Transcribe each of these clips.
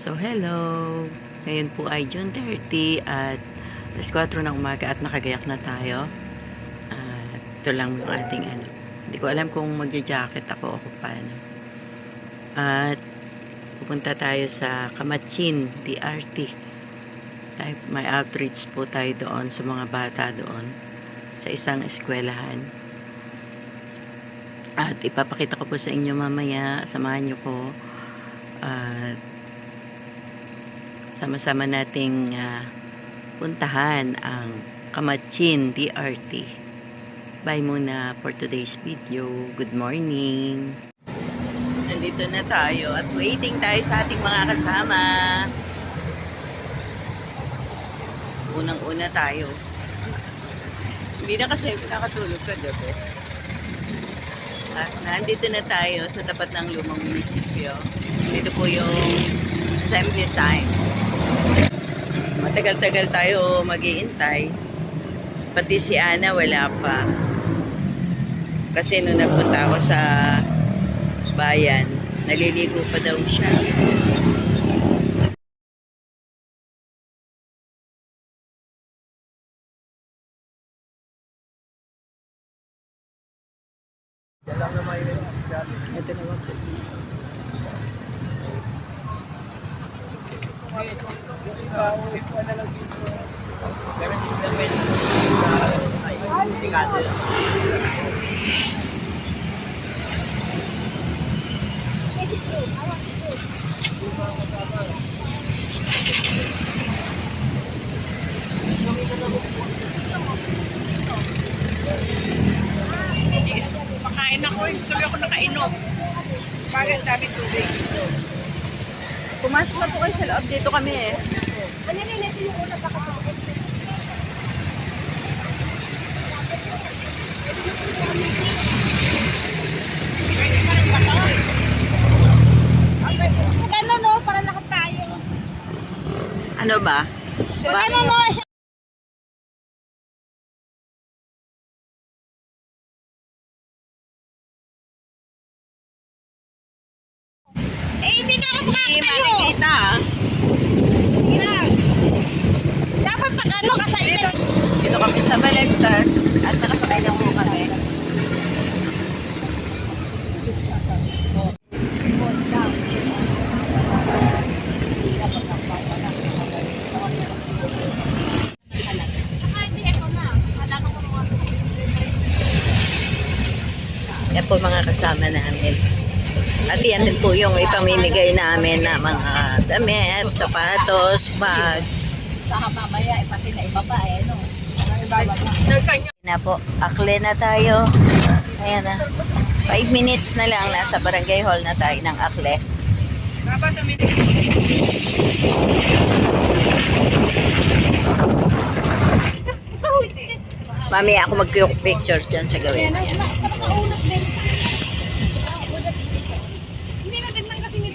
So, hello! Ngayon po ay June 30 at alas 4 ng umaga at nakagayak na tayo. At ito lang yung ating ano. Hindi ko alam kung magja-jacket ako o kung paano. At pupunta tayo sa Kamatsin, BRT. May outreach po tayo doon sa mga bata doon sa isang eskwelahan. At ipapakita ko po sa inyo mamaya. Samahan nyo ko. At sama-sama nating puntahan ang Kamatsin BRT. Bye muna for today's video. Good morning. Nandito na tayo at waiting tayo sa ating mga kasama. Unang-una tayo. Hindi na kasi nakatulog kagabi. At nandito na tayo sa tapat ng lumang munisipyo. Dito po yung assembly time. Matagal-tagal tayo mag-iintay. Pati si Ana wala pa. Kasi nung nagpunta ako sa bayan, naliligo pa daw siya. Ito naman po. Makain ako, tuloy ako nakainom. Parang dami tubig. Pumasok na po kayo sa loob. Dito kami eh. Ano yun? Ito yung una sa kapatid. Ano no? Para lahat tayo. Ano ba? Ano no? Eh, hindi ka ako Hindi makakatayo. makikita. Sige lang. Dapat pag ano ka sa ito. Dito kami sa Balagtas at nakasakay na po kami. Yan po mga kasama namin. At yan din po yung ipamimigay namin na mga damit, sapatos, bag. Saka mamaya, pati na ibaba no? Na po, akle na tayo. Ayan na. 5 minutes na lang, nasa barangay hall na tayo ng akle. Mami, ako mag-picture dyan sa gawin.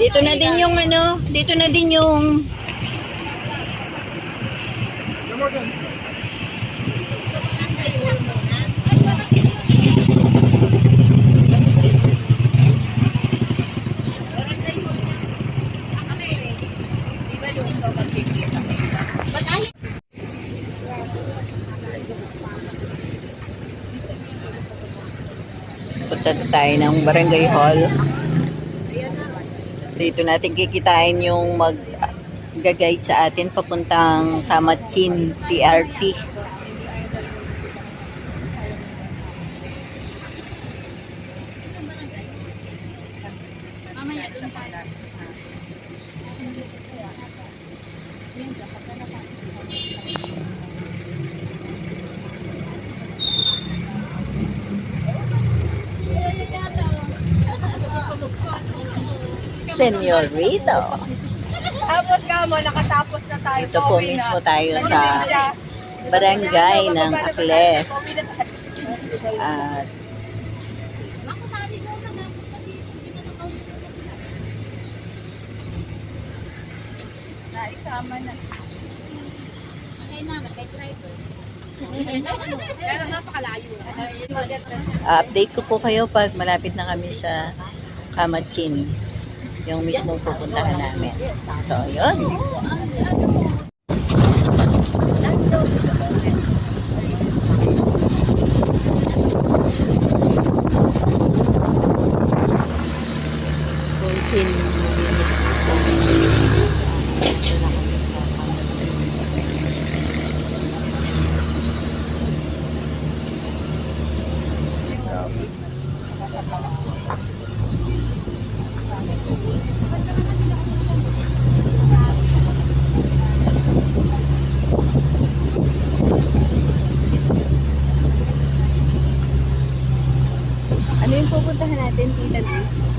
Dito na din yung ano, dito na din yung punta tayo ng barangay hall. Dito natin kikitain yung mag-guide sa atin papuntang Kamatsin BRT. Senyorito. Tapos ka mo, nakatapos na tayo. Ito po mismo tayo sa barangay ng Akle. At Naisama na. Okay naman, kay driver. Pero napakalayo. update ko po kayo pag malapit na kami sa Kamatsin. yung mismong pupuntahan namin. So, yun. Ano yung pupuntahan natin, Tita Liz?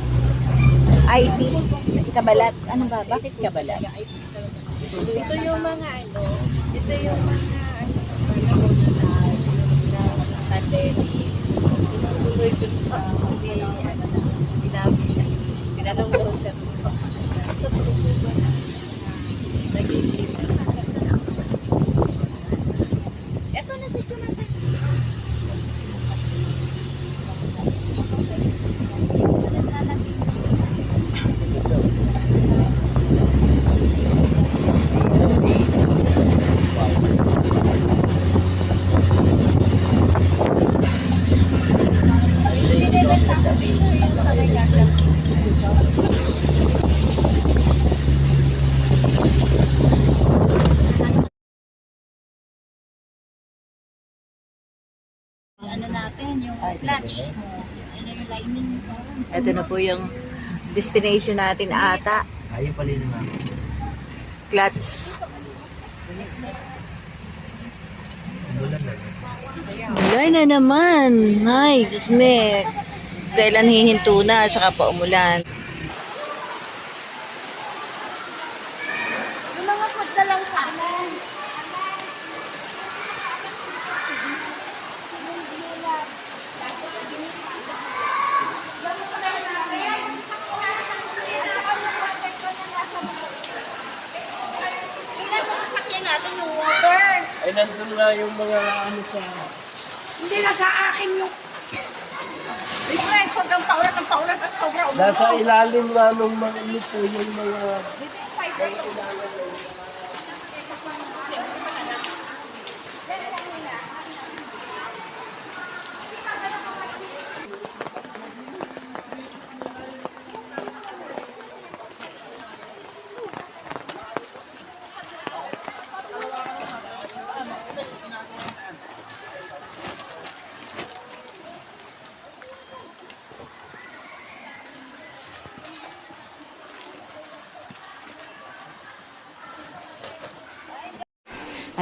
ISIS, Kabalat. Ano ba? Bakit Kabalat? Ito yung mga ano, ito yung mga panahon na pandemic. Tinutuloy ko pa kami, tinanong ko siya totoo po ba na nagiging ito na si Jonathan. Ano natin, yung clutch. Ano yung lining. Ito na po yung destination natin ata. Ayaw pala yun nga. Clutch. Bulan na. Wala na naman. Ay, Diyos me. Kailan hihinto na, saka pa umulan. Yung mga food na lang sa amin. Nasa sasakyan natin yung water. Ay, nandun nga yung mga ano sa... Hindi na sa akin yung friends, huwag kang paulat at sobra umulo. Nasa ilalim nga nung mga ano po yung mga...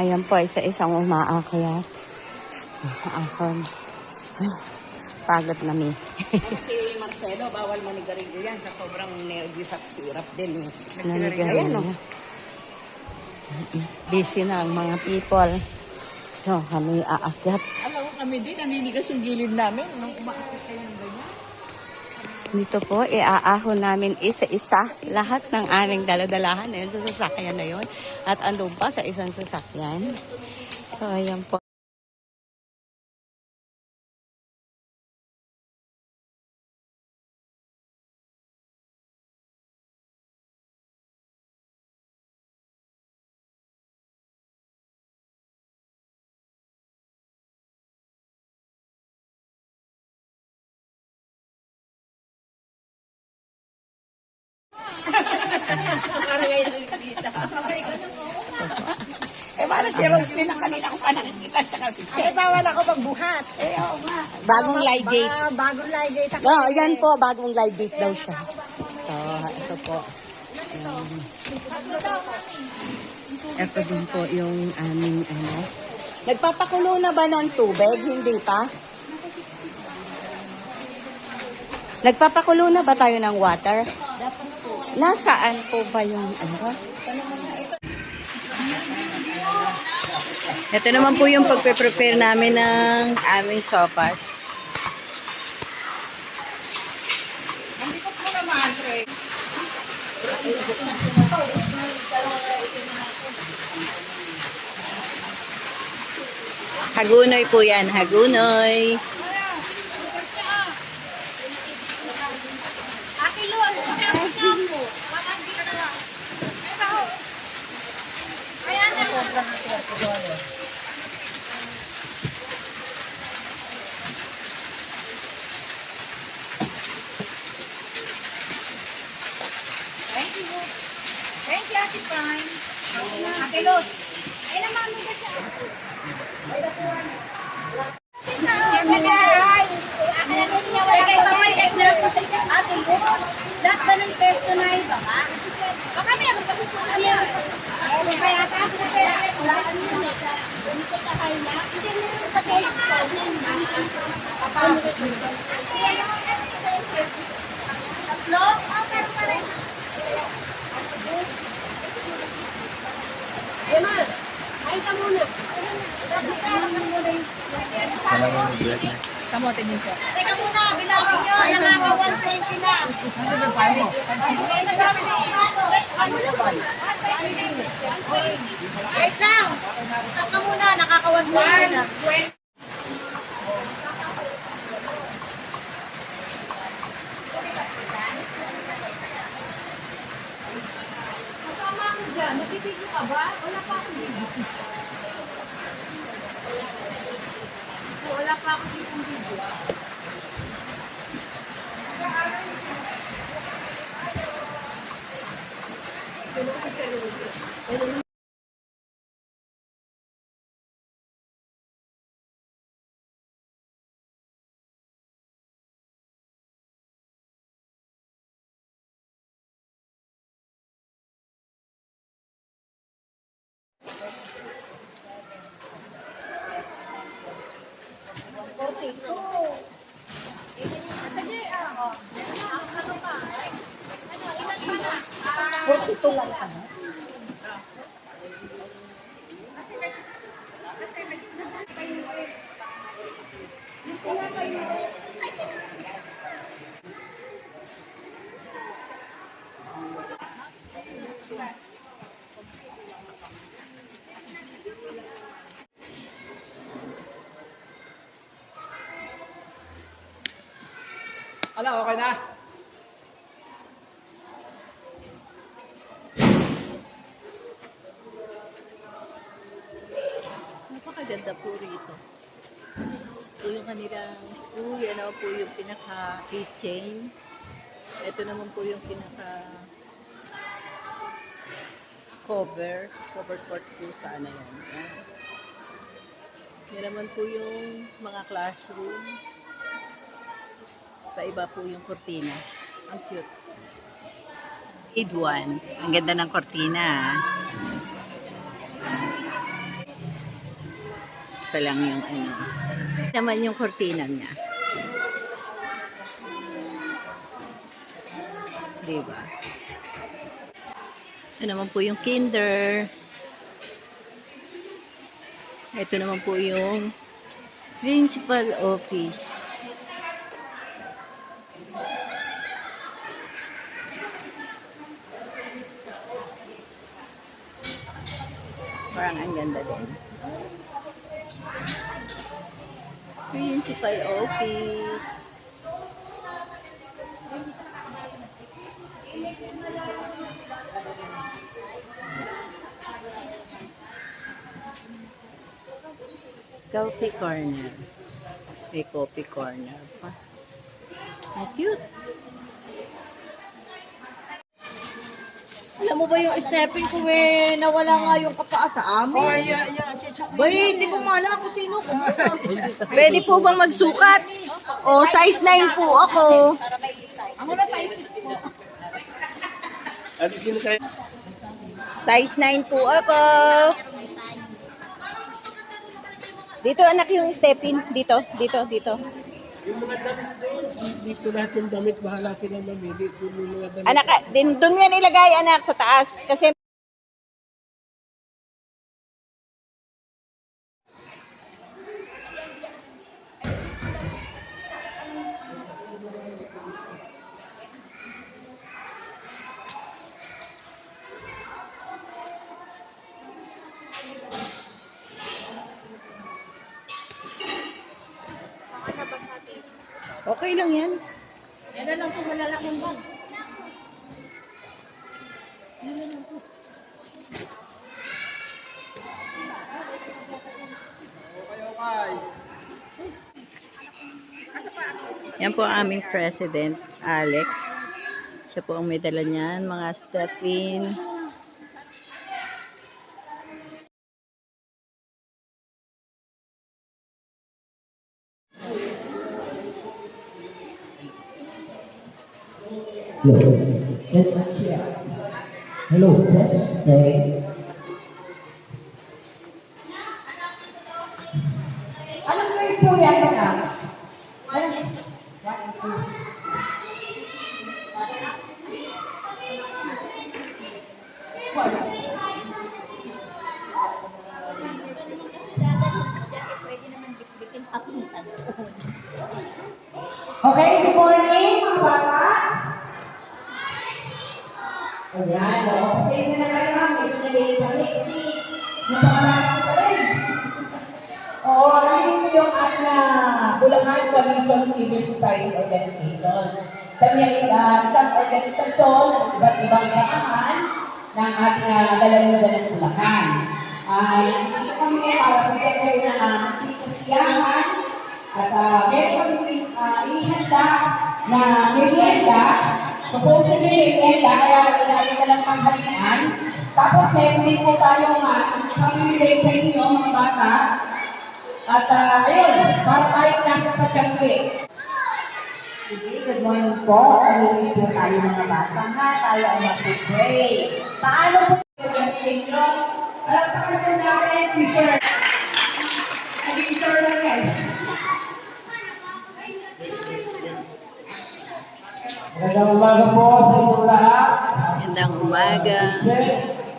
Ayan po, isa-isang umaakyat. Ahon. Pagod na mi. Si Marcelo, bawal manigarilyo yan sa sobrang nervous at hirap din. Ayan, oh. Busy na ang mga people. So, kami aakyat. Alam mo kami din, naninigas yung gilid namin nung umaakit kayo ng ganyan. Dito po, iaahon namin isa-isa lahat ng aming daladalahan na yun sa sasakyan na yun. At andun pa sa isang sasakyan. So, ayan po. Eh, wala si Rose din na kanina ko pa nakikita siya kasi. Eh, bawal ako magbuhat. Eh, oo nga. Bagong live date. Bagong live date ako. Oh, yan po, bagong live date daw siya. So, ito po. Ito din po yung aming ano. Nagpapakulo na ba ng tubig? Hindi pa? Nagpapakulo na ba tayo ng water? Nasaan po ba yung ano? Ito naman po yung pagpe-prepare namin ng aming sopas. Nandito po naman, Tre. Hagunoy po yan, hagunoy. Ate Luz, Thank you. Thank you, Ate Pine. Ate Luz. Ay, naman mo ba siya? Lahat ba ng testo na iba ba? Baka meron pa susunod niya. Kaya taas na pera. Wala ka nyo. Ganito ka kayo na. Hindi nyo sa kayo. Tatlo? Emma, kain ka muna. Kamote minsan. Teka muna, bilangin nyo. Nakaka 120 na. Ano naman? Wait lang. Stop ka muna, nakaka 120 na. Kasama mo dyan, nabibigyo ka ba? Wala pa akong bibigyo. Wala pa akong bibigyo. Ala, okay na? Napakaganda po rito. Ito yung kanilang school. Yan naman po yung pinaka-keychain. Ito naman po yung pinaka-cover. Cover court po sana yan. Yan naman po yung mga classroom. Iba po yung kortina. Ang cute. Grade 1. Ang ganda ng kortina. Isa lang yung ano. Naman yung kortina niya. Diba? Ito naman po yung kinder. Ito naman po yung principal office. Parang ang ganda din. Principal office. Coffee corner. May coffee corner pa. Ang cute. Alam mo ba yung stepping ko nawala nga yung kapaa sa amin? Bay, hindi ko mala kung sino ko. Pwede po bang magsukat? O, size 9 po ako. Ako na size Size 9 po ako. Dito anak yung stepin. Dito. Yung mga damit doon, dito lahat yung damit, bahala silang mamili. Doon yung mga damit. Anak, doon yan ilagay anak sa taas. Kasi okay lang yan. Yan na lang po malalaking bag. Yan po ang aming president, Alex. Siya po ang may dala niyan, mga staffing. Hello. Yes, yeah. Hello, test day. Anong grade po yan ka? Okay, good morning mga bata. Ayan, pasensya na kayo ma'am, ito na late kami kasi napakalaki pa rin. Oo, narinig ko yung ating Bulacan Coalition Civil Society Organization. Kami ay isang organisasyon ng iba't ibang samahan ng ating lalawigan ng Bulacan. Dito kami para bigyan kayo ng kasiyahan at meron kami inihanda na merienda. Supposedly merienda, kaya kailangan na lang panghalian. Tapos meron din po tayong pamimigay sa inyo mga bata. At ayun, para tayo nasa sa Tiangge. Sige, good morning po. Pamimig po tayo mga bata ha. Tayo ay mag-pray. Paano po yung sa inyo? Palakpakan po natin si Sir. Naging Sir lang yan. Magandang umaga po sa inyong lahat. Magandang umaga.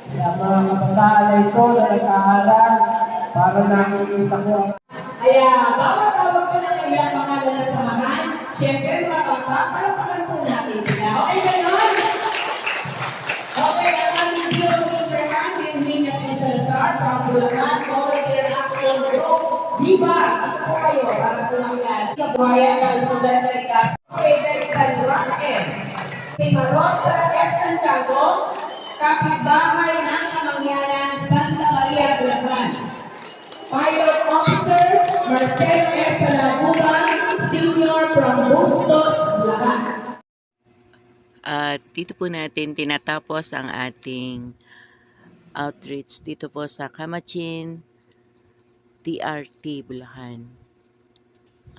Sa mga kabataan na ito na nag-aaral, para nakikita ko ang Kaya bawat tawag po ng ilang pangalan at samahan, syempre mga bata, palakpakan po natin sila. Okay, ganon? Okay, ang aming dear Mr. Han, hindi niya po sa Lazar, from Bulacan, Volunteer Action Group. Diba? Ito po kayo, para po makilala. Kabuhayan ng Sudan na Rikas. David San Roque. Pimarosa F. Santiago, kapitbahay ng Kamangyanan, Santa Maria, Bulacan. Pilot Officer Marcel S. Salabugan, Senior from Bustos, Bulacan. At dito po natin tinatapos ang ating outreach dito po sa Kamachin, TRT, Bulacan.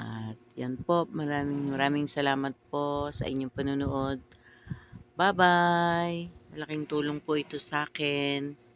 At yan po, maraming salamat po sa inyong panonood. Bye-bye! Malaking tulong po ito sa akin.